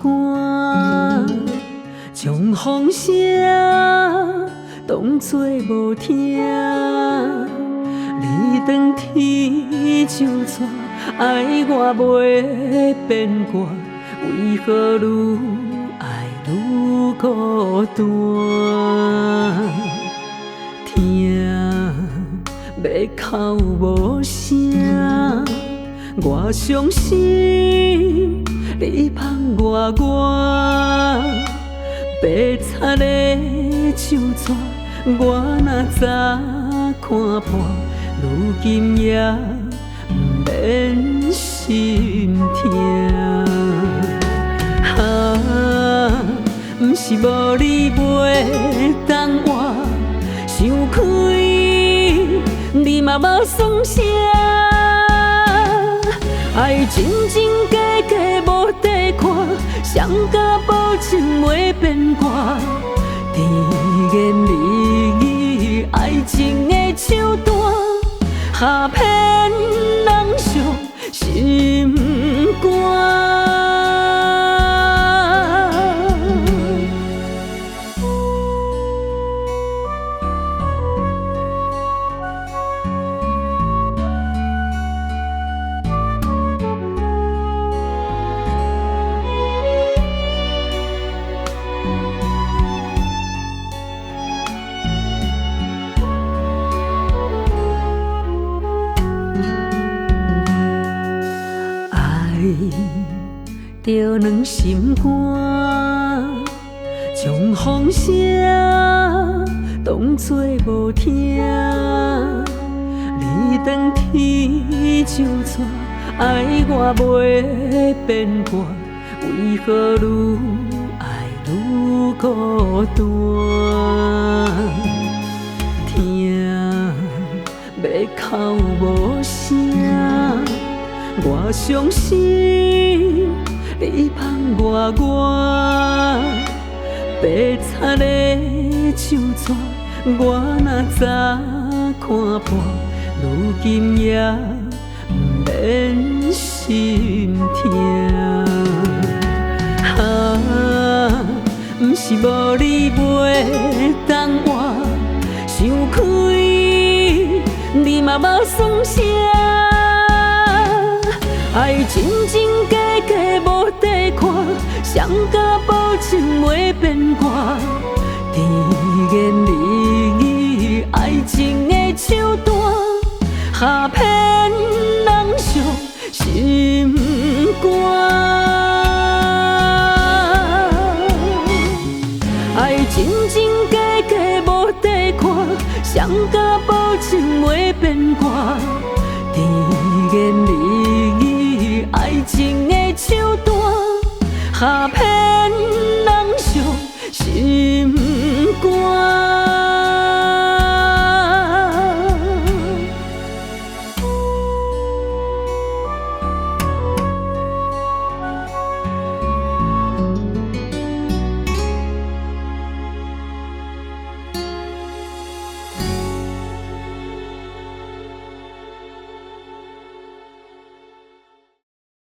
肝，将风声当作无听。你转天就怎爱我袂变卦？为何愈爱愈孤单？听要哭无声，我伤心，你放我远。白擦的手纸，我若早看破，如今也不免心痛。不是无你袂当我想开，你嘛无算啥。爱真真假假无底看，谁敢保证袂变卦？甜言蜜语，爱情的手段，下骗人伤心肝。着两心肝，将风声当作无听。你转天就怎爱我袂变卦？为何愈爱愈孤单？听要哭无声，我伤心。你放我远，白擦的手纸，我若早看破，如今也不免心痛。不是无你袂当我想开，你嘛无算啥。爱真真假假无底看，谁敢保证袂变卦？甜言蜜语，爱情的手段，下骗人伤心肝。爱真真假假无底看，谁敢保证袂变卦？甜言蜜语，爱情的手段，下骗人伤心。